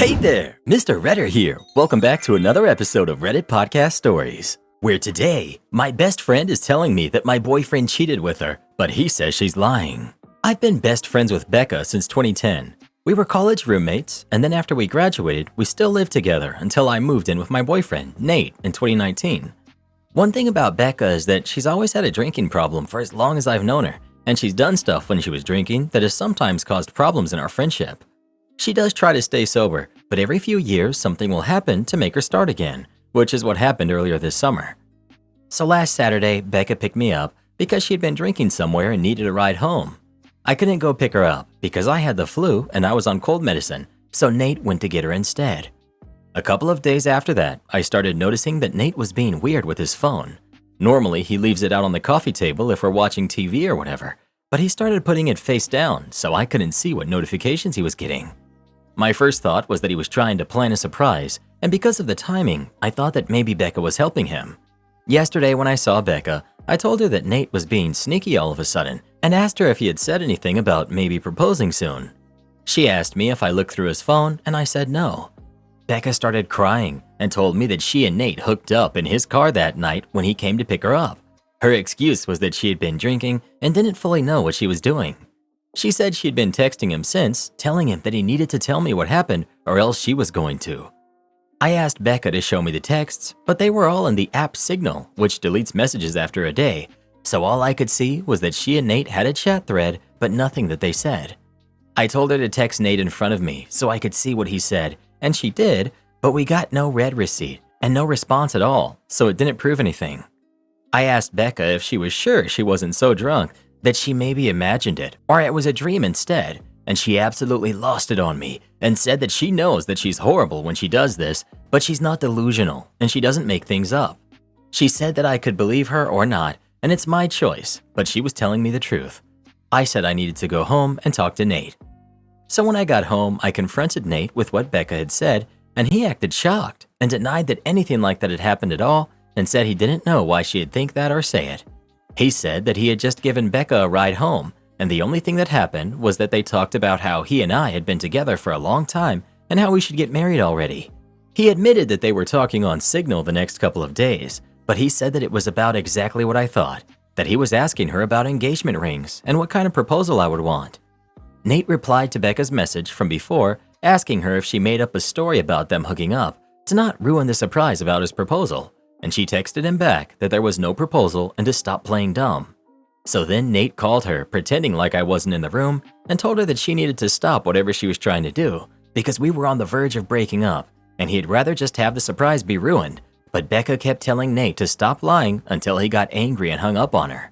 Hey there, Mr. Redder here. Welcome back to another episode of Reddit Podcast Stories, where today, my best friend is telling me that my boyfriend cheated with her, but he says she's lying. I've been best friends with Becca since 2010. We were college roommates, and then after we graduated, we still lived together until I moved in with my boyfriend, Nate, in 2019. One thing about Becca is that she's always had a drinking problem for as long as I've known her, and she's done stuff when she was drinking that has sometimes caused problems in our friendship. She does try to stay sober, but every few years something will happen to make her start again, which is what happened earlier this summer. So last Saturday, Becca picked me up because she'd been drinking somewhere and needed a ride home. I couldn't go pick her up because I had the flu and I was on cold medicine, so Nate went to get her instead. A couple of days after that, I started noticing that Nate was being weird with his phone. Normally, he leaves it out on the coffee table if we're watching TV or whatever, but he started putting it face down so I couldn't see what notifications he was getting. My first thought was that he was trying to plan a surprise, and because of the timing, I thought that maybe Becca was helping him. Yesterday when I saw Becca, I told her that Nate was being sneaky all of a sudden and asked her if he had said anything about maybe proposing soon. She asked me if I looked through his phone, and I said no. Becca started crying and told me that she and Nate hooked up in his car that night when he came to pick her up. Her excuse was that she had been drinking and didn't fully know what she was doing. She said she'd been texting him since, telling him that he needed to tell me what happened or else she was going to. I asked Becca to show me the texts, but they were all in the app Signal, which deletes messages after a day, so all I could see was that she and Nate had a chat thread, but nothing that they said. I told her to text Nate in front of me so I could see what he said, and she did, but we got no read receipt and no response at all, so it didn't prove anything. I asked Becca if she was sure she wasn't so drunk that she maybe imagined it, or it was a dream instead, and she absolutely lost it on me and said that she knows that she's horrible when she does this, but she's not delusional and she doesn't make things up. She said that I could believe her or not, and it's my choice, but she was telling me the truth. I said I needed to go home and talk to Nate. So when I got home, I confronted Nate with what Becca had said, and he acted shocked and denied that anything like that had happened at all and said he didn't know why she'd think that or say it. He said that he had just given Becca a ride home, and the only thing that happened was that they talked about how he and I had been together for a long time and how we should get married already. He admitted that they were talking on Signal the next couple of days, but he said that it was about exactly what I thought, that he was asking her about engagement rings and what kind of proposal I would want. Nate replied to Becca's message from before, asking her if she made up a story about them hooking up to not ruin the surprise about his proposal, and she texted him back that there was no proposal and to stop playing dumb. So then Nate called her, pretending like I wasn't in the room, and told her that she needed to stop whatever she was trying to do because we were on the verge of breaking up, and he'd rather just have the surprise be ruined, but Becca kept telling Nate to stop lying until he got angry and hung up on her.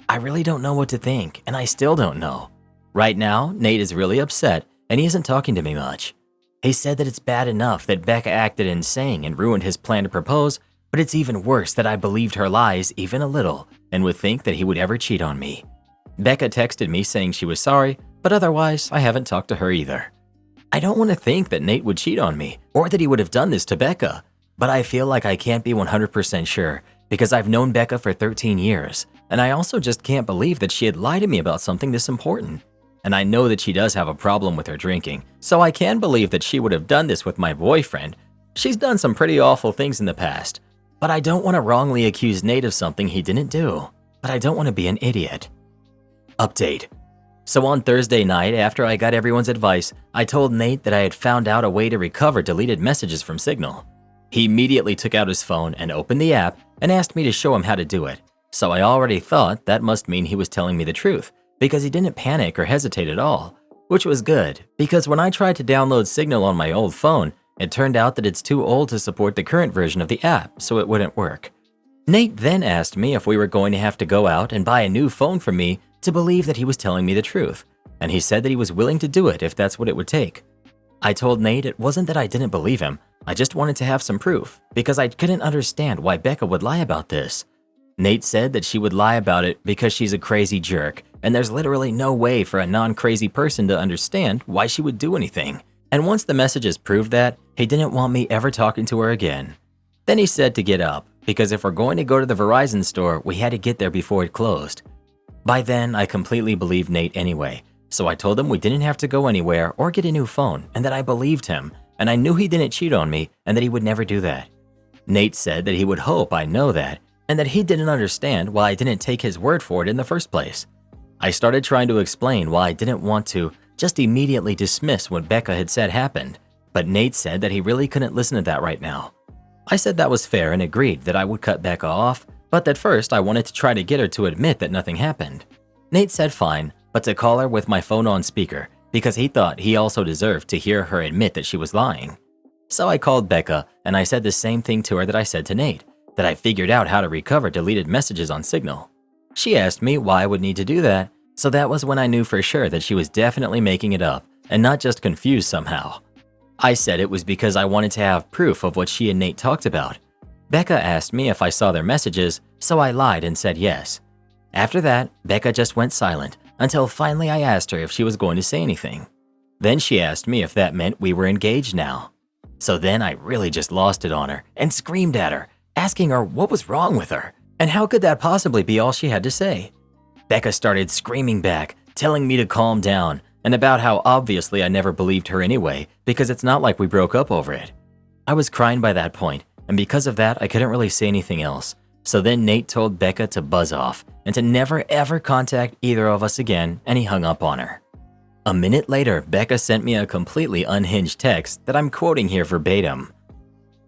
I really don't know what to think, and I still don't know. Right now, Nate is really upset, and he isn't talking to me much. He said that it's bad enough that Becca acted insane and ruined his plan to propose, but it's even worse that I believed her lies even a little and would think that he would ever cheat on me. Becca texted me saying she was sorry, but otherwise, I haven't talked to her either. I don't want to think that Nate would cheat on me or that he would have done this to Becca, but I feel like I can't be 100% sure because I've known Becca for 13 years, and I also just can't believe that she had lied to me about something this important. And I know that she does have a problem with her drinking, so I can believe that she would have done this with my boyfriend. She's done some pretty awful things in the past, but I don't want to wrongly accuse Nate of something he didn't do, but I don't want to be an idiot. Update. So on Thursday night, after I got everyone's advice, I told Nate that I had found out a way to recover deleted messages from Signal. He immediately took out his phone and opened the app and asked me to show him how to do it, so I already thought that must mean he was telling me the truth, because he didn't panic or hesitate at all, which was good, because when I tried to download Signal on my old phone, it turned out that it's too old to support the current version of the app, so it wouldn't work. Nate then asked me if we were going to have to go out and buy a new phone for me to believe that he was telling me the truth, and he said that he was willing to do it if that's what it would take. I told Nate it wasn't that I didn't believe him, I just wanted to have some proof, because I couldn't understand why Becca would lie about this. Nate said that she would lie about it because she's a crazy jerk, and there's literally no way for a non-crazy person to understand why she would do anything. And once the messages proved that, he didn't want me ever talking to her again. Then he said to get up, because if we're going to go to the Verizon store, we had to get there before it closed. By then, I completely believed Nate anyway, so I told him we didn't have to go anywhere or get a new phone and that I believed him, and I knew he didn't cheat on me and that he would never do that. Nate said that he would hope I know that and that he didn't understand why I didn't take his word for it in the first place. I started trying to explain why I didn't want to just immediately dismiss what Becca had said happened, but Nate said that he really couldn't listen to that right now. I said that was fair and agreed that I would cut Becca off, but that first I wanted to try to get her to admit that nothing happened. Nate said fine, but to call her with my phone on speaker because he thought he also deserved to hear her admit that she was lying. So I called Becca and I said the same thing to her that I said to Nate, that I figured out how to recover deleted messages on Signal. She asked me why I would need to do that, so that was when I knew for sure that she was definitely making it up and not just confused somehow. I said it was because I wanted to have proof of what she and Nate talked about. Becca asked me if I saw their messages, so I lied and said yes. After that, Becca just went silent until finally I asked her if she was going to say anything. Then she asked me if that meant we were engaged now. So then I really just lost it on her and screamed at her, asking her what was wrong with her and how could that possibly be all she had to say. Becca started screaming back, telling me to calm down and about how obviously I never believed her anyway because it's not like we broke up over it. I was crying by that point, and because of that I couldn't really say anything else. So then Nate told Becca to buzz off and to never ever contact either of us again, and he hung up on her. A minute later, Becca sent me a completely unhinged text that I'm quoting here verbatim.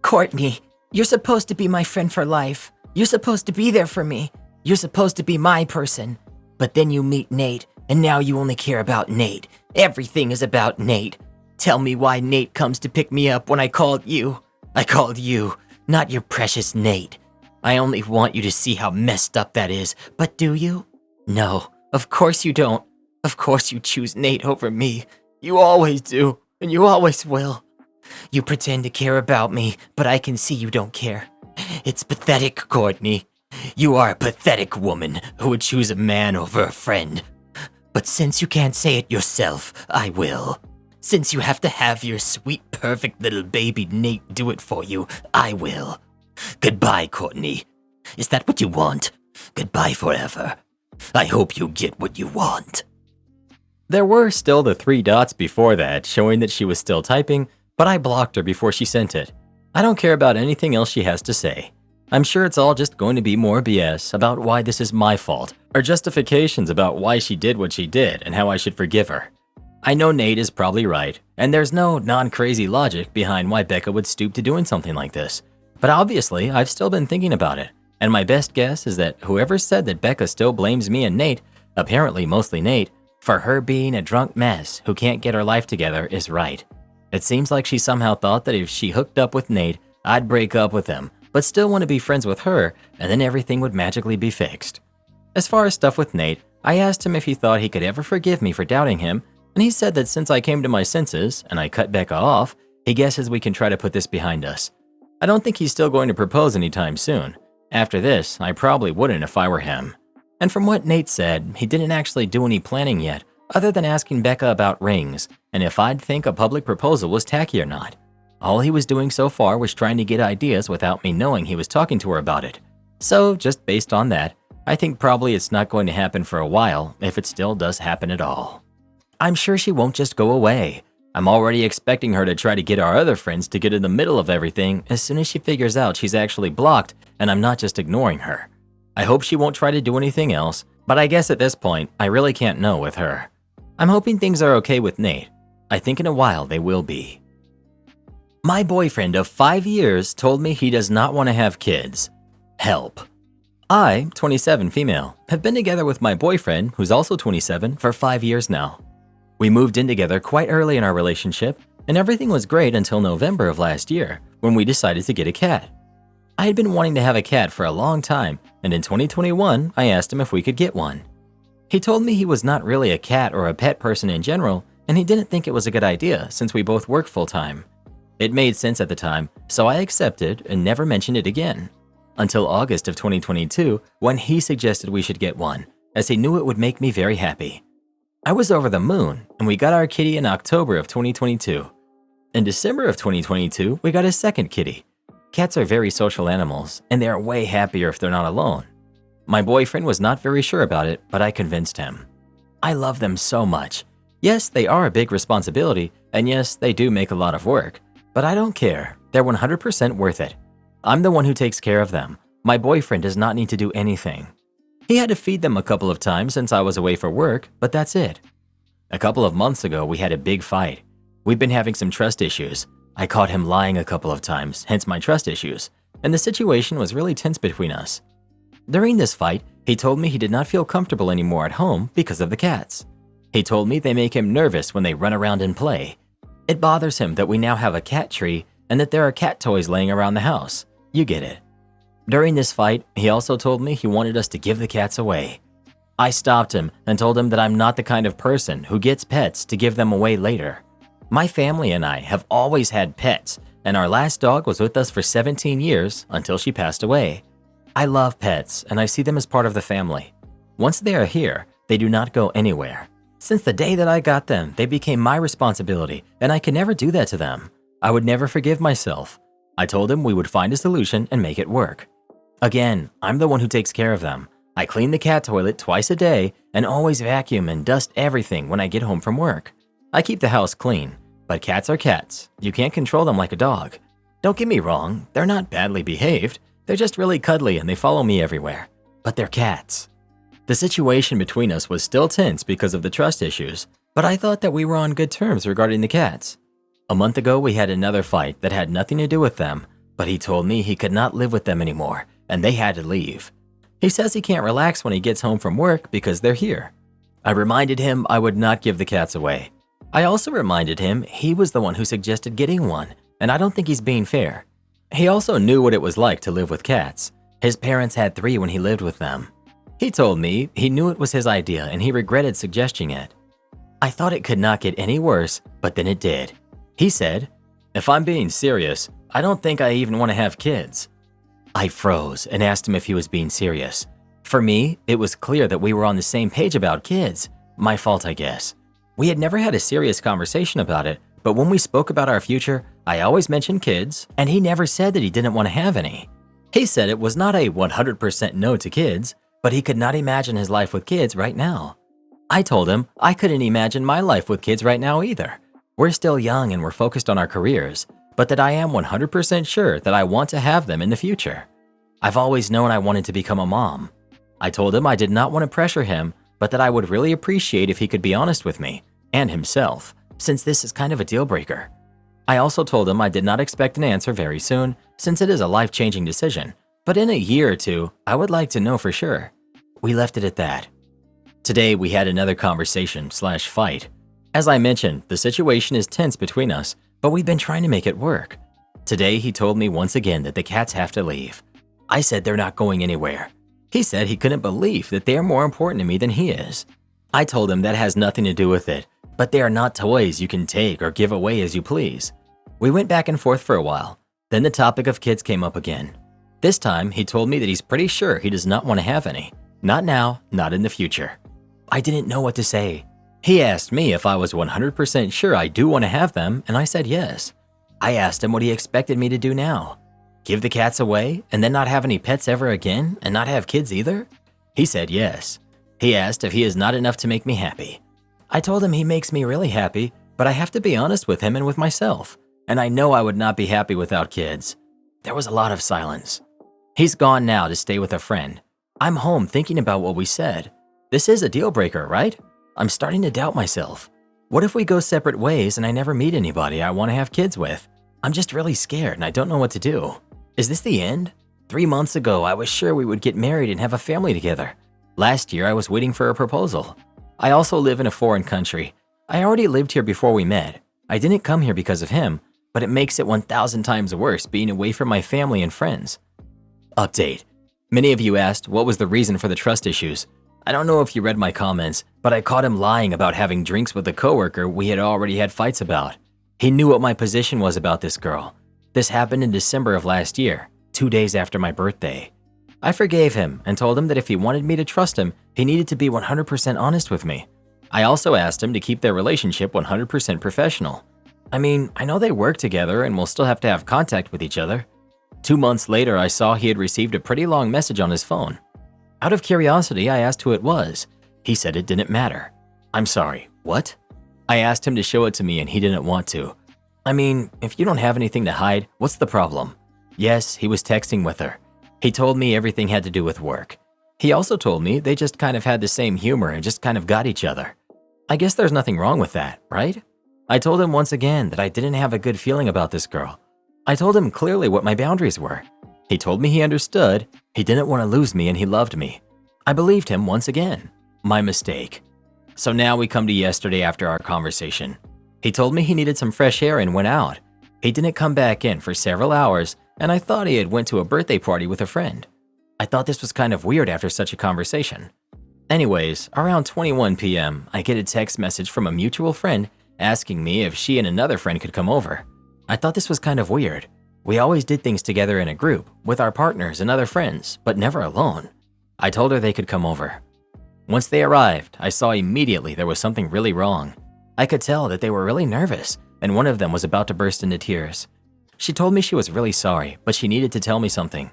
Courtney, you're supposed to be my friend for life. You're supposed to be there for me. You're supposed to be my person. But then you meet Nate, and now you only care about Nate. Everything is about Nate. Tell me why Nate comes to pick me up when I called you. I called you, not your precious Nate. I only want you to see how messed up that is, but do you? No, of course you don't. Of course you choose Nate over me. You always do, and you always will. You pretend to care about me, but I can see you don't care. It's pathetic, Courtney. You are a pathetic woman who would choose a man over a friend. But since you can't say it yourself, I will. Since you have to have your sweet, perfect little baby Nate do it for you, I will. Goodbye, Courtney. Is that what you want? Goodbye forever. I hope you get what you want. There were still the 3 dots before that showing that she was still typing, but I blocked her before she sent it. I don't care about anything else she has to say. I'm sure it's all just going to be more BS about why this is my fault, or justifications about why she did what she did and how I should forgive her. I know Nate is probably right, and there's no non-crazy logic behind why Becca would stoop to doing something like this. But obviously, I've still been thinking about it, and my best guess is that whoever said that Becca still blames me and Nate, apparently mostly Nate, for her being a drunk mess who can't get her life together is right. It seems like she somehow thought that if she hooked up with Nate, I'd break up with him, but still want to be friends with her, and then everything would magically be fixed. As far as stuff with Nate, I asked him if he thought he could ever forgive me for doubting him, and he said that since I came to my senses and I cut Becca off, he guesses we can try to put this behind us. I don't think he's still going to propose anytime soon. After this, I probably wouldn't if I were him. And from what Nate said, he didn't actually do any planning yet, other than asking Becca about rings, and if I'd think a public proposal was tacky or not. All he was doing so far was trying to get ideas without me knowing he was talking to her about it. So, just based on that, I think probably it's not going to happen for a while, if it still does happen at all. I'm sure she won't just go away. I'm already expecting her to try to get our other friends to get in the middle of everything as soon as she figures out she's actually blocked and I'm not just ignoring her. I hope she won't try to do anything else, but I guess at this point, I really can't know with her. I'm hoping things are okay with Nate. I think in a while they will be. My boyfriend of 5 years told me he does not want to have kids. Help. I, 27 female, have been together with my boyfriend, who's also 27, for 5 years now. We moved in together quite early in our relationship, and everything was great until November of last year, when we decided to get a cat. I had been wanting to have a cat for a long time, and in 2021, I asked him if we could get one. He told me he was not really a cat or a pet person in general, and he didn't think it was a good idea since we both work full-time. It made sense at the time, so I accepted and never mentioned it again. Until August of 2022, when he suggested we should get one, as he knew it would make me very happy. I was over the moon, and we got our kitty in October of 2022. In December of 2022, we got a second kitty. Cats are very social animals, and they are way happier if they're not alone. My boyfriend was not very sure about it, but I convinced him. I love them so much. Yes, they are a big responsibility, and yes, they do make a lot of work. But I don't care. They're 100% worth it. I'm the one who takes care of them. My boyfriend does not need to do anything. He had to feed them a couple of times since I was away for work, but that's it. A couple of months ago, we had a big fight. We've been having some trust issues. I caught him lying a couple of times, hence my trust issues, and the situation was really tense between us. During this fight, he told me he did not feel comfortable anymore at home because of the cats. He told me they make him nervous when they run around and play. It bothers him that we now have a cat tree and that there are cat toys laying around the house. You get it. During this fight, he also told me he wanted us to give the cats away. I stopped him and told him that I'm not the kind of person who gets pets to give them away later. My family and I have always had pets, and our last dog was with us for 17 years until she passed away. I love pets, and I see them as part of the family. Once they are here, they do not go anywhere. Since the day that I got them, they became my responsibility, and I could never do that to them. I would never forgive myself. I told him we would find a solution and make it work. Again, I'm the one who takes care of them. I clean the cat toilet twice a day and always vacuum and dust everything when I get home from work. I keep the house clean, but cats are cats. You can't control them like a dog. Don't get me wrong, they're not badly behaved. They're just really cuddly and they follow me everywhere. But they're cats. The situation between us was still tense because of the trust issues, but I thought that we were on good terms regarding the cats. A month ago, we had another fight that had nothing to do with them, but he told me he could not live with them anymore, and they had to leave. He says he can't relax when he gets home from work because they're here. I reminded him I would not give the cats away. I also reminded him he was the one who suggested getting one, and I don't think he's being fair. He also knew what it was like to live with cats. His parents had 3 when he lived with them. He told me he knew it was his idea and he regretted suggesting it. I thought it could not get any worse, but then it did. He said, "If I'm being serious, I don't think I even want to have kids." I froze and asked him if he was being serious. For me, it was clear that we were on the same page about kids. My fault, I guess. We had never had a serious conversation about it, but when we spoke about our future, I always mentioned kids, and he never said that he didn't want to have any. He said it was not a 100% no to kids, but he could not imagine his life with kids right now. I told him I couldn't imagine my life with kids right now either. We're still young and we're focused on our careers, but that I am 100% sure that I want to have them in the future. I've always known I wanted to become a mom. I told him I did not want to pressure him, but that I would really appreciate if he could be honest with me, and himself, since this is kind of a deal breaker. I also told him I did not expect an answer very soon, since it is a life-changing decision, but in a year or 2, I would like to know for sure. We left it at that. Today, we had another conversation/fight. As I mentioned, the situation is tense between us, but we've been trying to make it work. Today, he told me once again that the cats have to leave. I said they're not going anywhere. He said he couldn't believe that they are more important to me than he is. I told him that has nothing to do with it, but they are not toys you can take or give away as you please. We went back and forth for a while. Then the topic of kids came up again. This time, he told me that he's pretty sure he does not want to have any. Not now, not in the future. I didn't know what to say. He asked me if I was 100% sure I do want to have them, and I said yes. I asked him what he expected me to do now. Give the cats away and then not have any pets ever again and not have kids either? He said yes. He asked if he is not enough to make me happy. I told him he makes me really happy, but I have to be honest with him and with myself, and I know I would not be happy without kids. There was a lot of silence. He's gone now to stay with a friend. I'm home thinking about what we said. This is a deal breaker, right? I'm starting to doubt myself. What if we go separate ways and I never meet anybody I want to have kids with? I'm just really scared and I don't know what to do. Is this the end? 3 months ago, I was sure we would get married and have a family together. Last year, I was waiting for a proposal. I also live in a foreign country. I already lived here before we met. I didn't come here because of him, but it makes it 1,000 times worse being away from my family and friends. Update. Many of you asked what was the reason for the trust issues. I don't know if you read my comments, but I caught him lying about having drinks with a coworker we had already had fights about. He knew what my position was about this girl. This happened in December of last year, 2 days after my birthday. I forgave him and told him that if he wanted me to trust him, he needed to be 100% honest with me. I also asked him to keep their relationship 100% professional. I mean, I know they work together and will still have to have contact with each other. 2 months later, I saw he had received a pretty long message on his phone. Out of curiosity, I asked who it was. He said it didn't matter. I'm sorry, what? I asked him to show it to me and he didn't want to. I mean, if you don't have anything to hide, what's the problem? Yes, he was texting with her. He told me everything had to do with work. He also told me they just kind of had the same humor and just kind of got each other. I guess there's nothing wrong with that, right? I told him once again that I didn't have a good feeling about this girl. I told him clearly what my boundaries were. He told me he understood, he didn't want to lose me, and he loved me. I believed him once again. My mistake. So now we come to yesterday after our conversation. He told me he needed some fresh air and went out. He didn't come back in for several hours, and I thought he had went to a birthday party with a friend. I thought this was kind of weird after such a conversation. Anyways, around 21 p.m., I get a text message from a mutual friend asking me if she and another friend could come over. I thought this was kind of weird. We always did things together in a group, with our partners and other friends, but never alone. I told her they could come over. Once they arrived, I saw immediately there was something really wrong. I could tell that they were really nervous, and one of them was about to burst into tears. She told me she was really sorry, but she needed to tell me something.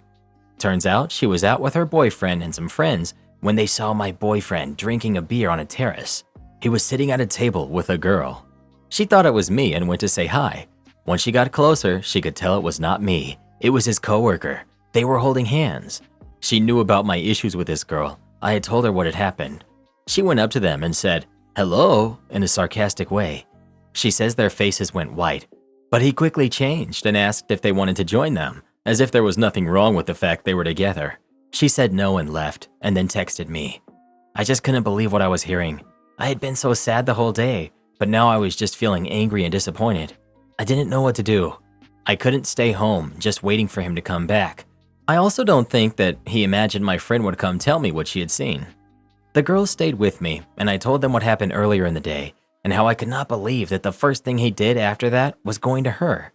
Turns out she was out with her boyfriend and some friends when they saw my boyfriend drinking a beer on a terrace. He was sitting at a table with a girl. She thought it was me and went to say hi. When she got closer, she could tell it was not me. It was his coworker. They were holding hands. She knew about my issues with this girl. I had told her what had happened. She went up to them and said, "Hello," in a sarcastic way. She says their faces went white, but he quickly changed and asked if they wanted to join them, as if there was nothing wrong with the fact they were together. She said no and left, and then texted me. I just couldn't believe what I was hearing. I had been so sad the whole day, but now I was just feeling angry and disappointed. I didn't know what to do. I couldn't stay home, just waiting for him to come back. I also don't think that he imagined my friend would come tell me what she had seen. The girls stayed with me, and I told them what happened earlier in the day, and how I could not believe that the first thing he did after that was going to her.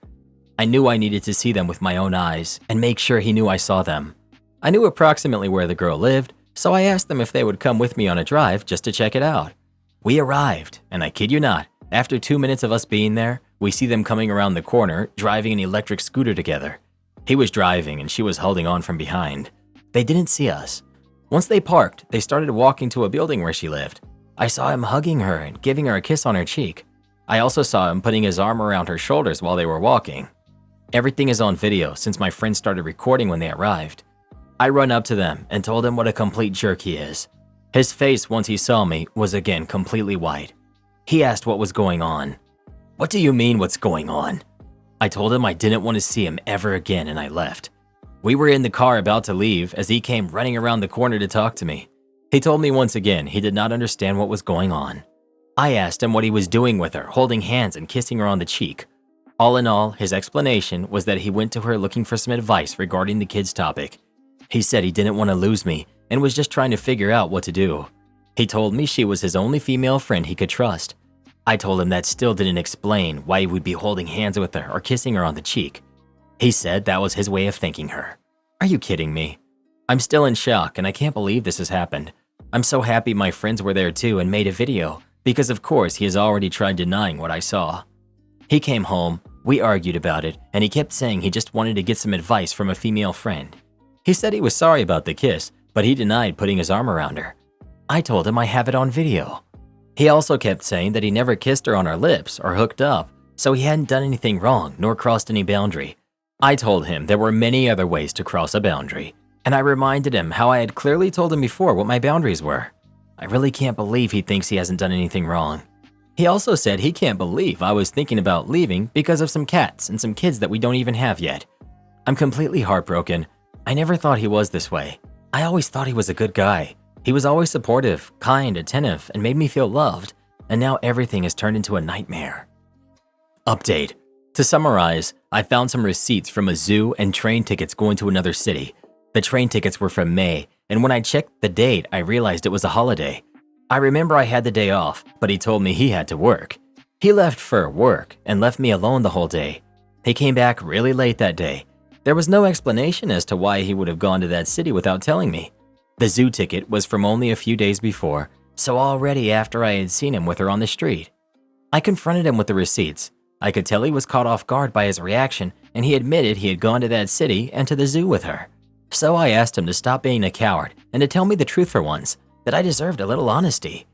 I knew I needed to see them with my own eyes and make sure he knew I saw them. I knew approximately where the girl lived, so I asked them if they would come with me on a drive just to check it out. We arrived, and I kid you not, after 2 minutes of us being there, we see them coming around the corner, driving an electric scooter together. He was driving and she was holding on from behind. They didn't see us. Once they parked, they started walking to a building where she lived. I saw him hugging her and giving her a kiss on her cheek. I also saw him putting his arm around her shoulders while they were walking. Everything is on video since my friend started recording when they arrived. I run up to them and told him what a complete jerk he is. His face once he saw me was again completely white. He asked what was going on. "What do you mean what's going on?" I told him I didn't want to see him ever again and I left. We were in the car about to leave as he came running around the corner to talk to me. He told me once again he did not understand what was going on. I asked him what he was doing with her, holding hands and kissing her on the cheek. All in all, his explanation was that he went to her looking for some advice regarding the kids topic. He said he didn't want to lose me and was just trying to figure out what to do. He told me she was his only female friend he could trust. I told him that still didn't explain why he would be holding hands with her or kissing her on the cheek. He said that was his way of thanking her. Are you kidding me? I'm still in shock and I can't believe this has happened. I'm so happy my friends were there too and made a video, because of course he has already tried denying what I saw. He came home, we argued about it, and he kept saying he just wanted to get some advice from a female friend. He said he was sorry about the kiss, but he denied putting his arm around her. I told him I have it on video. He also kept saying that he never kissed her on her lips or hooked up, so he hadn't done anything wrong nor crossed any boundary. I told him there were many other ways to cross a boundary, and I reminded him how I had clearly told him before what my boundaries were. I really can't believe he thinks he hasn't done anything wrong. He also said he can't believe I was thinking about leaving because of some cats and some kids that we don't even have yet. I'm completely heartbroken. I never thought he was this way. I always thought he was a good guy. He was always supportive, kind, attentive, and made me feel loved, and now everything has turned into a nightmare. Update. To summarize, I found some receipts from a zoo and train tickets going to another city. The train tickets were from May, and when I checked the date, I realized it was a holiday. I remember I had the day off, but he told me he had to work. He left for work and left me alone the whole day. He came back really late that day. There was no explanation as to why he would have gone to that city without telling me. The zoo ticket was from only a few days before, so already after I had seen him with her on the street. I confronted him with the receipts. I could tell he was caught off guard by his reaction, and he admitted he had gone to that city and to the zoo with her. So I asked him to stop being a coward and to tell me the truth for once, that I deserved a little honesty.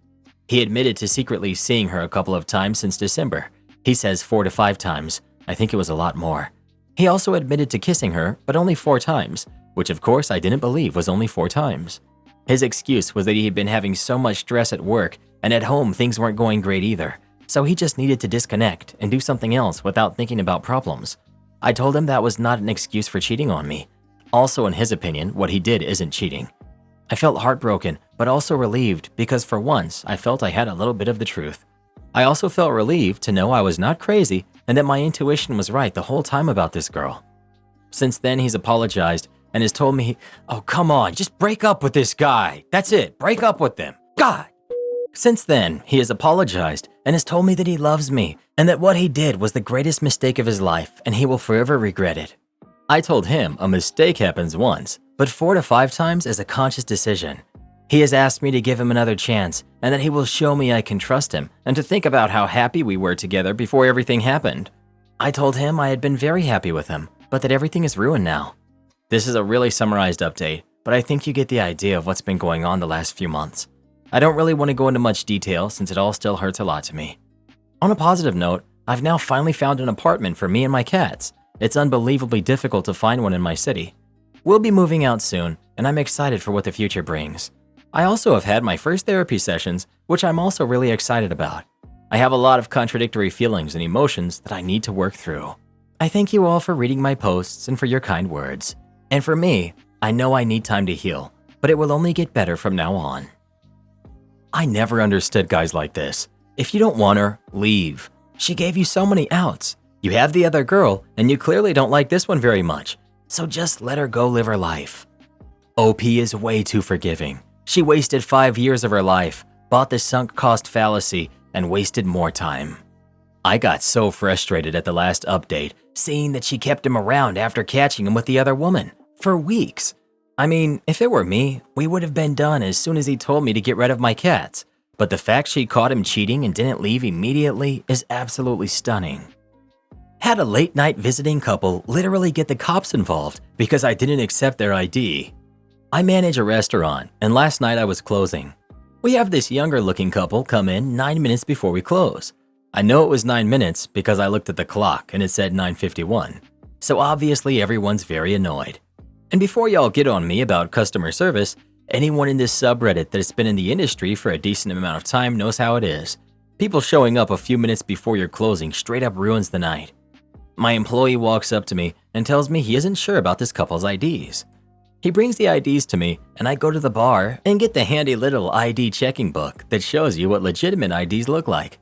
He admitted to secretly seeing her a couple of times since December. He says 4 to 5 times. I think it was a lot more. He also admitted to kissing her, but only 4 times, which of course I didn't believe was only 4 times. His excuse was that he had been having so much stress at work, and at home things weren't going great either, so he just needed to disconnect and do something else without thinking about problems. I told him that was not an excuse for cheating on me. Also, in his opinion, what he did isn't cheating. I felt heartbroken, but also relieved because for once I felt I had a little bit of the truth. I also felt relieved to know I was not crazy and that my intuition was right the whole time about this girl. Since then, he's apologized and has told me, "Oh, come on, just break up with this guy. That's it, break up with him. God!" Since then, he has apologized and has told me that he loves me and that what he did was the greatest mistake of his life and he will forever regret it. I told him a mistake happens once, but 4 to 5 times is a conscious decision. He has asked me to give him another chance and that he will show me I can trust him and to think about how happy we were together before everything happened. I told him I had been very happy with him, but that everything is ruined now. This is a really summarized update, but I think you get the idea of what's been going on the last few months. I don't really want to go into much detail since it all still hurts a lot to me. On a positive note, I've now finally found an apartment for me and my cats. It's unbelievably difficult to find one in my city. We'll be moving out soon, and I'm excited for what the future brings. I also have had my first therapy sessions, which I'm also really excited about. I have a lot of contradictory feelings and emotions that I need to work through. I thank you all for reading my posts and for your kind words. And for me, I know I need time to heal, but it will only get better from now on. I never understood guys like this. If you don't want her, leave. She gave you so many outs. You have the other girl, and you clearly don't like this one very much. So just let her go live her life. OP is way too forgiving. She wasted 5 years of her life, bought the sunk cost fallacy, and wasted more time. I got so frustrated at the last update, seeing that she kept him around after catching him with the other woman, for weeks. I mean, if it were me, we would have been done as soon as he told me to get rid of my cats. But the fact she caught him cheating and didn't leave immediately is absolutely stunning. Had a late night visiting couple literally get the cops involved because I didn't accept their ID. I manage a restaurant, and last night I was closing. We have this younger looking couple come in 9 minutes before we close. I know it was 9 minutes because I looked at the clock and it said 9:51. So obviously everyone's very annoyed. And before y'all get on me about customer service, anyone in this subreddit that has been in the industry for a decent amount of time knows how it is. People showing up a few minutes before your closing straight up ruins the night. My employee walks up to me and tells me he isn't sure about this couple's IDs. He brings the IDs to me and I go to the bar and get the handy little ID checking book that shows you what legitimate IDs look like.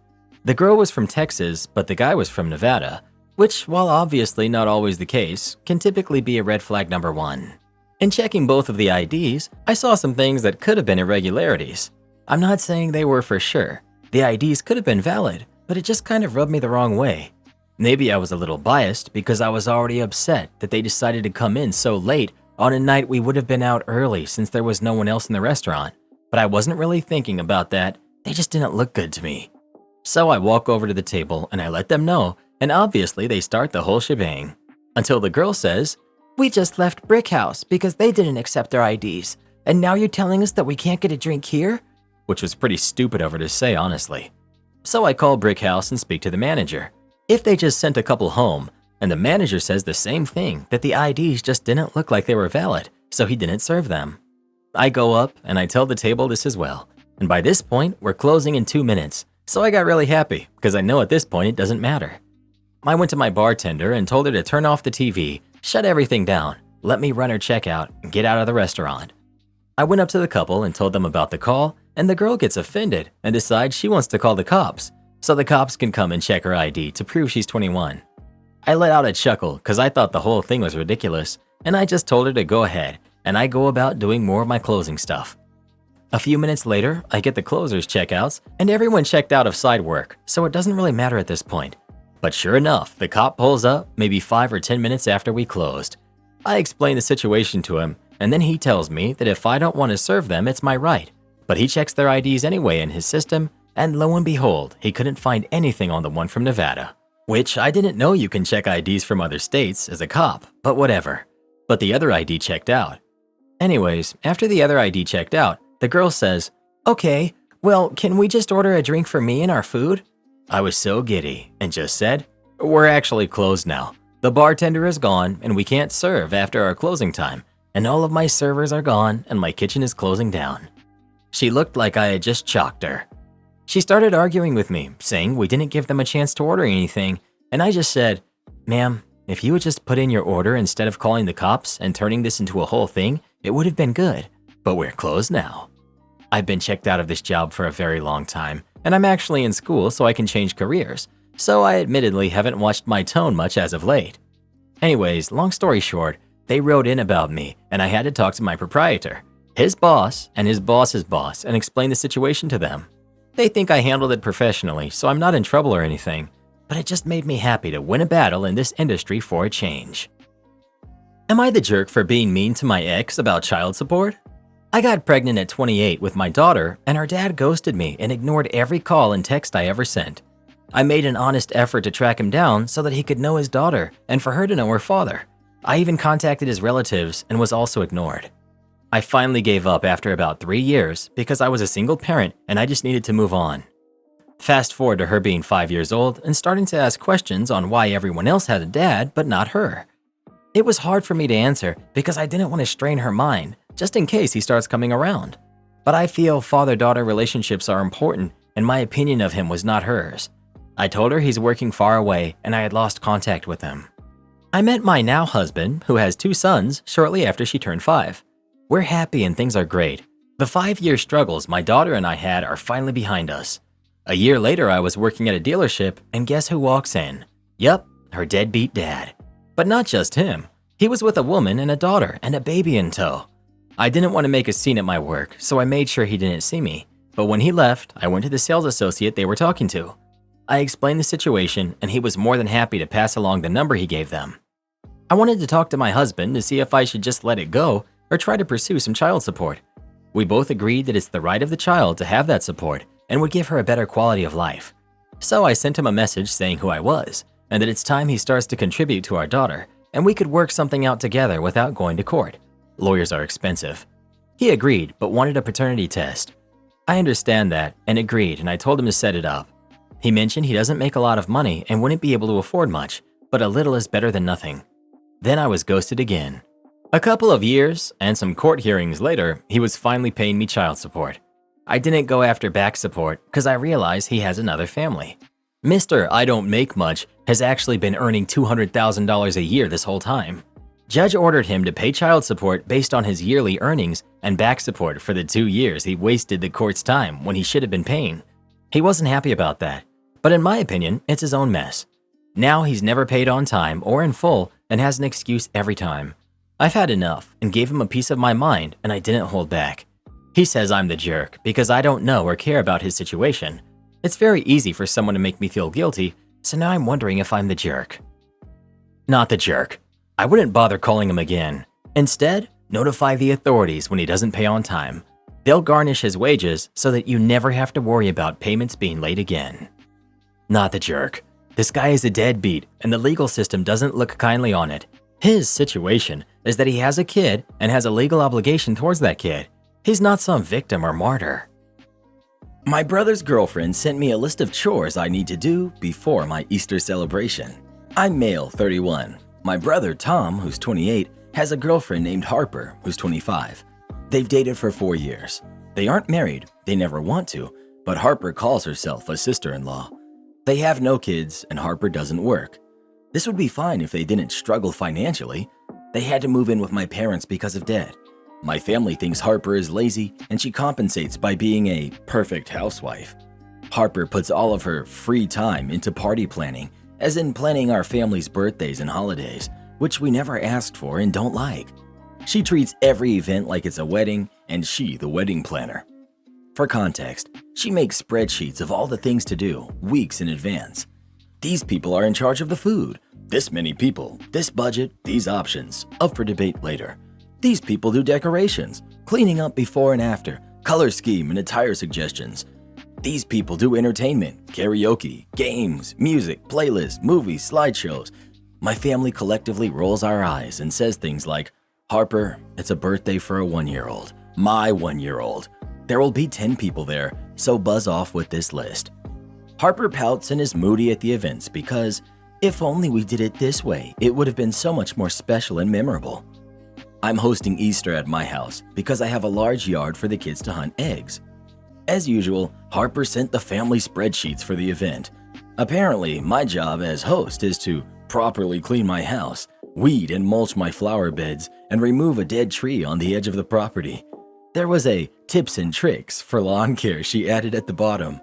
The girl was from Texas, but the guy was from Nevada, which, while obviously not always the case, can typically be a red flag number 1. In checking both of the IDs, I saw some things that could have been irregularities. I'm not saying they were for sure. The IDs could have been valid, but it just kind of rubbed me the wrong way. Maybe I was a little biased because I was already upset that they decided to come in so late on a night we would have been out early since there was no one else in the restaurant. But I wasn't really thinking about that. They just didn't look good to me. So I walk over to the table and I let them know, and obviously they start the whole shebang. Until the girl says, We just left Brick House because they didn't accept our IDs. And now you're telling us that we can't get a drink here? which was pretty stupid of her to say, honestly. So I call Brick House and speak to the manager. If they just sent a couple home, and the manager says the same thing, that the IDs just didn't look like they were valid, so he didn't serve them. I go up and I tell the table this as well. And by this point, we're closing in 2 minutes, so I got really happy because I know at this point it doesn't matter. I went to my bartender and told her to turn off the TV, shut everything down, let me run her checkout, and get out of the restaurant. I went up to the couple and told them about the call, and the girl gets offended and decides she wants to call the cops, so the cops can come and check her ID to prove she's 21. I let out a chuckle because I thought the whole thing was ridiculous, and I just told her to go ahead, and I go about doing more of my closing stuff. A few minutes later, I get the closers' checkouts, and everyone checked out of side work, so it doesn't really matter at this point. But sure enough, the cop pulls up maybe 5 or 10 minutes after we closed. I explain the situation to him, and then he tells me that if I don't want to serve them, it's my right. But he checks their IDs anyway in his system, and lo and behold, he couldn't find anything on the one from Nevada. Which I didn't know you can check IDs from other states as a cop, but whatever. But the other ID checked out. Anyways, after the other ID checked out, the girl says, Okay, well, can we just order a drink for me and our food? I was so giddy and just said, We're actually closed now. The bartender is gone and we can't serve after our closing time, and all of my servers are gone and my kitchen is closing down. She looked like I had just chalked her. She started arguing with me, saying we didn't give them a chance to order anything, and I just said, "Ma'am, if you would just put in your order instead of calling the cops and turning this into a whole thing, it would have been good, but we're closed now." I've been checked out of this job for a very long time, and I'm actually in school so I can change careers, so I admittedly haven't watched my tone much as of late. Anyways, long story short, they wrote in about me and I had to talk to my proprietor, his boss, and his boss's boss and explain the situation to them. They think I handled it professionally, so I'm not in trouble or anything, but it just made me happy to win a battle in this industry for a change. Am I the jerk for being mean to my ex about child support? I got pregnant at 28 with my daughter, and her dad ghosted me and ignored every call and text I ever sent. I made an honest effort to track him down so that he could know his daughter and for her to know her father. I even contacted his relatives and was also ignored. I finally gave up after about 3 years because I was a single parent and I just needed to move on. Fast forward to her being 5 years old and starting to ask questions on why everyone else had a dad but not her. It was hard for me to answer because I didn't want to strain her mind, just in case he starts coming around. But I feel father-daughter relationships are important and my opinion of him was not hers. I told her he's working far away and I had lost contact with him. I met my now husband, who has 2 sons, shortly after she turned 5. We're happy and things are great. The 5-year struggles my daughter and I had are finally behind us. A year later, I was working at a dealership, and guess who walks in? Yup, her deadbeat dad. But not just him. He was with a woman and a daughter and a baby in tow. I didn't want to make a scene at my work, so I made sure he didn't see me. But when he left, I went to the sales associate they were talking to. I explained the situation, and he was more than happy to pass along the number he gave them. I wanted to talk to my husband to see if I should just let it go or try to pursue some child support. We both agreed that it's the right of the child to have that support and would give her a better quality of life. So I sent him a message saying who I was and that it's time he starts to contribute to our daughter and we could work something out together without going to court. Lawyers are expensive. He agreed but wanted a paternity test. I understand that and agreed, and I told him to set it up. He mentioned he doesn't make a lot of money and wouldn't be able to afford much, but a little is better than nothing. Then I was ghosted again. A couple of years and some court hearings later, he was finally paying me child support. I didn't go after back support because I realized he has another family. Mr. I don't make much has actually been earning $200,000 a year this whole time. Judge ordered him to pay child support based on his yearly earnings and back support for the 2 years he wasted the court's time when he should have been paying. He wasn't happy about that, but in my opinion, it's his own mess. Now he's never paid on time or in full and has an excuse every time. I've had enough and gave him a piece of my mind and I didn't hold back. He says I'm the jerk because I don't know or care about his situation. It's very easy for someone to make me feel guilty, so now I'm wondering if I'm the jerk. Not the jerk. I wouldn't bother calling him again. Instead, notify the authorities when he doesn't pay on time. They'll garnish his wages so that you never have to worry about payments being late again. Not the jerk. This guy is a deadbeat and the legal system doesn't look kindly on it. His situation is that he has a kid and has a legal obligation towards that kid. He's not some victim or martyr. My brother's girlfriend sent me a list of chores I need to do before my Easter celebration. I'm male, 31. My brother, Tom, who's 28, has a girlfriend named Harper, who's 25. They've dated for 4 years. They aren't married, they never want to, but Harper calls herself a sister-in-law. They have no kids and Harper doesn't work. This would be fine if they didn't struggle financially. They had to move in with my parents because of debt. My family thinks Harper is lazy and she compensates by being a perfect housewife. Harper puts all of her free time into party planning, as in planning our family's birthdays and holidays, which we never asked for and don't like. She treats every event like it's a wedding and she the wedding planner. For context, she makes spreadsheets of all the things to do weeks in advance. These people are in charge of the food. This many people, this budget, these options, up for debate later. These people do decorations, cleaning up before and after, color scheme and attire suggestions. These people do entertainment, karaoke, games, music, playlists, movies, slideshows. My family collectively rolls our eyes and says things like, "Harper, it's a birthday for a 1-year-old, my 1-year-old. There will be 10 people there, so buzz off with this list." Harper pouts and is moody at the events because If only we did it this way, it would have been so much more special and memorable. I'm hosting Easter at my house because I have a large yard for the kids to hunt eggs. As usual, Harper sent the family spreadsheets for the event. Apparently, my job as host is to properly clean my house, weed and mulch my flower beds, and remove a dead tree on the edge of the property. There was a tips and tricks for lawn care she added at the bottom.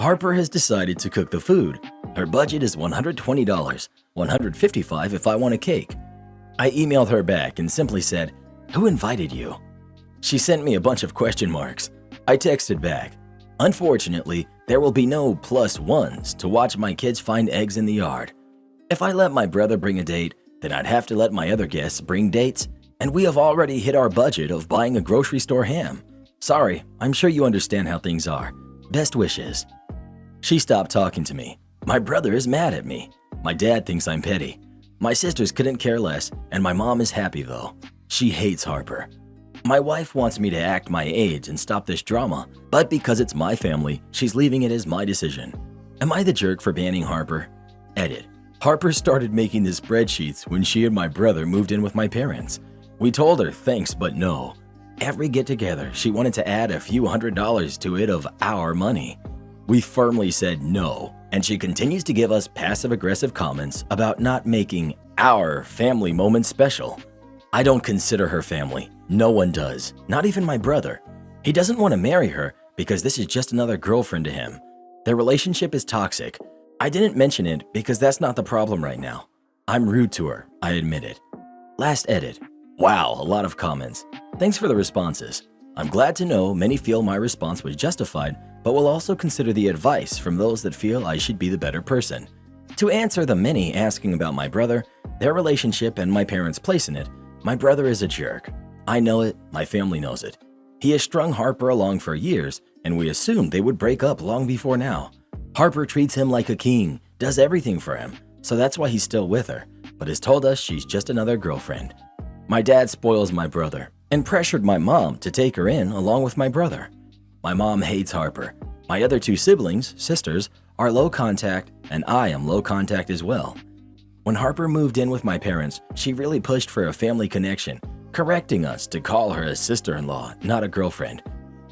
Harper has decided to cook the food. Her budget is $120, $155 if I want a cake. I emailed her back and simply said, "Who invited you?" She sent me a bunch of question marks. I texted back, "Unfortunately, there will be no +1s to watch my kids find eggs in the yard. If I let my brother bring a date, then I'd have to let my other guests bring dates, and we have already hit our budget of buying a grocery store ham. Sorry, I'm sure you understand how things are. Best wishes." She stopped talking to me. My brother is mad at me. My dad thinks I'm petty. My sisters couldn't care less, and my mom is happy though. She hates Harper. My wife wants me to act my age and stop this drama, but because it's my family, she's leaving it as my decision. Am I the jerk for banning Harper? Edit. Harper started making the spreadsheets when she and my brother moved in with my parents. We told her thanks but no. Every get-together, she wanted to add a few $100s to it of our money. We firmly said no, and she continues to give us passive-aggressive comments about not making our family moments special. I don't consider her family. No one does, not even my brother. He doesn't want to marry her because this is just another girlfriend to him. Their relationship is toxic. I didn't mention it because that's not the problem right now. I'm rude to her, I admit it. Last edit. Wow, a lot of comments. Thanks for the responses. I'm glad to know many feel my response was justified, but will also consider the advice from those that feel I should be the better person. To answer the many asking about my brother, their relationship, and my parents' place in it, my brother is a jerk. I know it, my family knows it. He has strung Harper along for years, and we assumed they would break up long before now. Harper treats him like a king, does everything for him, so that's why he's still with her, but has told us she's just another girlfriend. My dad spoils my brother and pressured my mom to take her in along with my brother. My mom hates Harper. My other two siblings, sisters, are low contact, and I am low contact as well. When Harper moved in with my parents, she really pushed for a family connection, correcting us to call her a sister-in-law, not a girlfriend,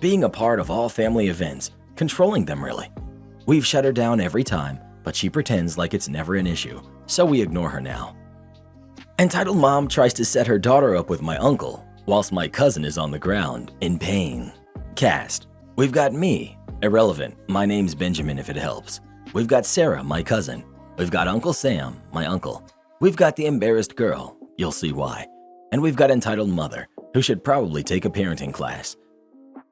being a part of all family events, controlling them really. We've shut her down every time, but she pretends like it's never an issue, so we ignore her now. Entitled Mom tries to set her daughter up with my uncle, whilst my cousin is on the ground, in pain. Cast. We've got me, irrelevant, my name's Benjamin if it helps. We've got Sarah, my cousin. We've got Uncle Sam, my uncle. We've got the embarrassed girl, you'll see why. And we've got Entitled Mother, who should probably take a parenting class.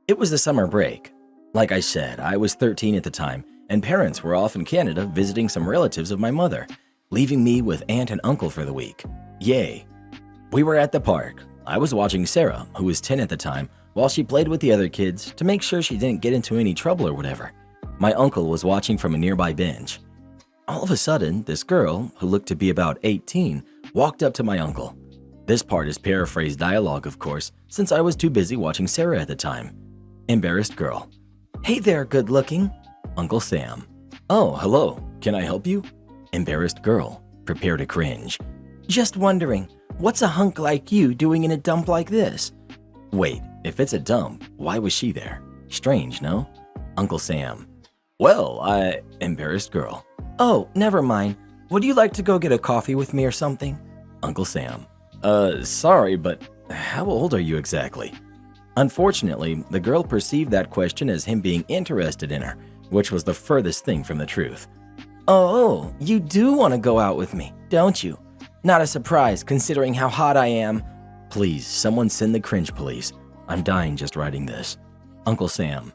It was the summer break. Like I said, I was 13 at the time, and parents were off in Canada visiting some relatives of my mother, leaving me with aunt and uncle for the week. Yay. We were at the park. I was watching Sarah, who was 10 at the time, while she played with the other kids to make sure she didn't get into any trouble or whatever. My uncle was watching from a nearby bench. All of a sudden, this girl, who looked to be about 18, walked up to my uncle. This part is paraphrased dialogue, of course, since I was too busy watching Sarah at the time. Embarrassed girl. Hey there, good looking. Uncle Sam. Oh, hello. Can I help you? Embarrassed girl. Prepare to cringe. Just wondering, what's a hunk like you doing in a dump like this? Wait, if it's a dump, why was she there? Strange, no? Uncle Sam. Well, Embarrassed girl. Oh, never mind. Would you like to go get a coffee with me or something? Uncle Sam. Sorry, but how old are you exactly? Unfortunately, the girl perceived that question as him being interested in her, which was the furthest thing from the truth. Oh, you do want to go out with me, don't you? Not a surprise, considering how hot I am. Please, someone send the cringe police. I'm dying just writing this. Uncle Sam.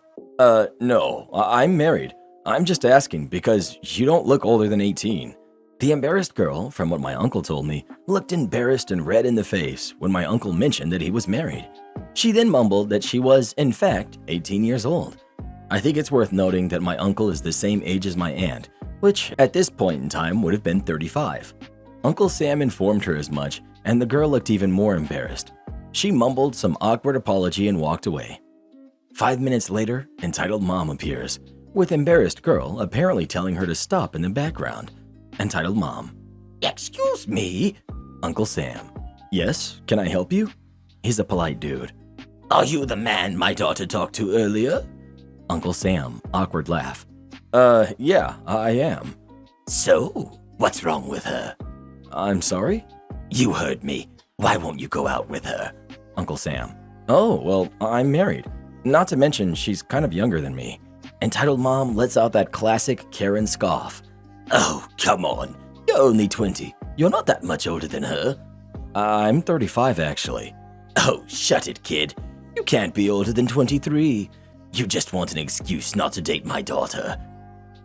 No, I'm married. I'm just asking because you don't look older than 18. The embarrassed girl, from what my uncle told me, looked embarrassed and red in the face when my uncle mentioned that he was married. She then mumbled that she was, in fact, 18 years old. I think it's worth noting that my uncle is the same age as my aunt, which at this point in time would have been 35. Uncle Sam informed her as much, and the girl looked even more embarrassed. She mumbled some awkward apology and walked away. 5 minutes later, Entitled Mom appears, with embarrassed girl apparently telling her to stop in the background. Entitled Mom. Excuse me? Uncle Sam. Yes, can I help you? He's a polite dude. Are you the man my daughter talked to earlier? Uncle Sam. Awkward laugh. Yeah, I am. So, what's wrong with her? I'm sorry? You heard me. Why won't you go out with her? Uncle Sam. Oh, well, I'm married. Not to mention, she's kind of younger than me. Entitled Mom lets out that classic Karen scoff. Oh, come on. You're only 20. You're not that much older than her. I'm 35, actually. Oh, shut it, kid. You can't be older than 23. You just want an excuse not to date my daughter.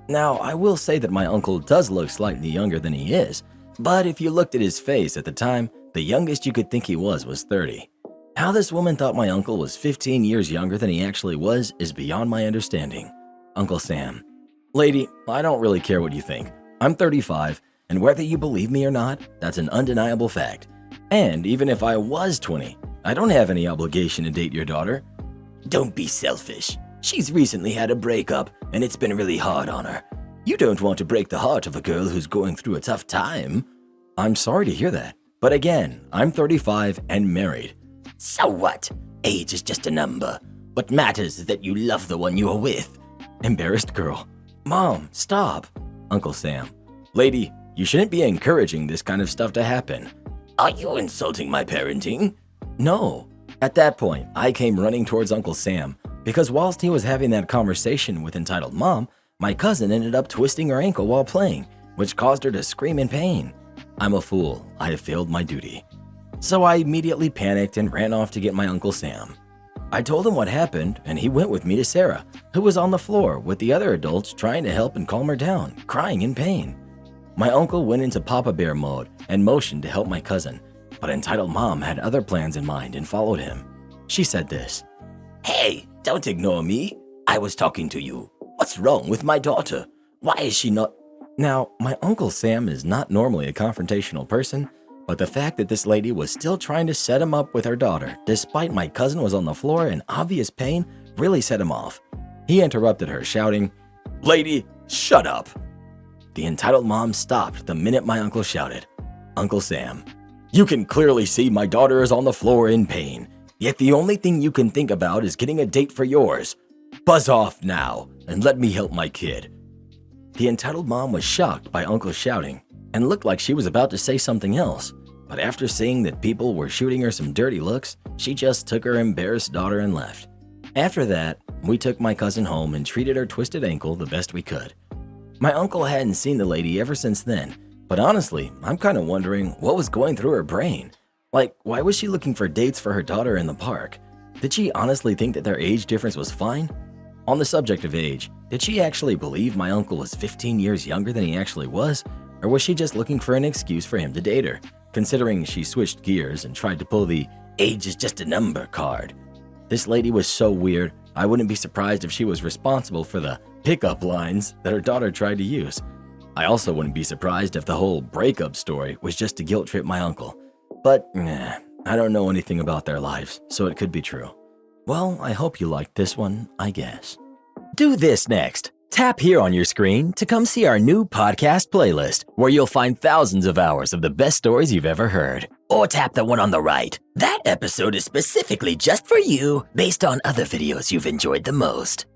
Now, I will say that my uncle does look slightly younger than he is, but if you looked at his face at the time, the youngest you could think he was 30. How this woman thought my uncle was 15 years younger than he actually was is beyond my understanding. Uncle Sam. Lady, I don't really care what you think. I'm 35, and whether you believe me or not, that's an undeniable fact. And even if I was 20, I don't have any obligation to date your daughter. Don't be selfish. She's recently had a breakup, and it's been really hard on her. You don't want to break the heart of a girl who's going through a tough time. I'm sorry to hear that. But again, I'm 35 and married. So what? Age is just a number. What matters is that you love the one you are with. Embarrassed girl. Mom, stop. Uncle Sam. Lady, you shouldn't be encouraging this kind of stuff to happen. Are you insulting my parenting? No. At that point, I came running towards Uncle Sam because whilst he was having that conversation with Entitled Mom, my cousin ended up twisting her ankle while playing, which caused her to scream in pain. I'm a fool. I have failed my duty. So I immediately panicked and ran off to get my Uncle Sam. I told him what happened, and he went with me to Sarah, who was on the floor with the other adults trying to help and calm her down, crying in pain. My uncle went into Papa Bear mode and motioned to help my cousin, but Entitled Mom had other plans in mind and followed him. She said this. Hey, don't ignore me. I was talking to you. What's wrong with my daughter? Why is she not... Now, my Uncle Sam is not normally a confrontational person, but the fact that this lady was still trying to set him up with her daughter, despite my cousin was on the floor in obvious pain, really set him off. He interrupted her, shouting, Lady, shut up. The Entitled Mom stopped the minute my uncle shouted, Uncle Sam, you can clearly see my daughter is on the floor in pain, yet the only thing you can think about is getting a date for yours. Buzz off now and let me help my kid. The Entitled Mom was shocked by Uncle's shouting and looked like she was about to say something else, but after seeing that people were shooting her some dirty looks, she just took her embarrassed daughter and left. After that, we took my cousin home and treated her twisted ankle the best we could. My uncle hadn't seen the lady ever since then, but honestly, I'm kind of wondering what was going through her brain. Like, why was she looking for dates for her daughter in the park? Did she honestly think that their age difference was fine? On the subject of age, did she actually believe my uncle was 15 years younger than he actually was? Or was she just looking for an excuse for him to date her, considering she switched gears and tried to pull the age is just a number card? This lady was so weird, I wouldn't be surprised if she was responsible for the pickup lines that her daughter tried to use. I also wouldn't be surprised if the whole breakup story was just to guilt trip my uncle. But, I don't know anything about their lives, so it could be true. Well, I hope you liked this one, I guess. Do this next. Tap here on your screen to come see our new podcast playlist, where you'll find thousands of hours of the best stories you've ever heard. Or tap the one on the right. That episode is specifically just for you, based on other videos you've enjoyed the most.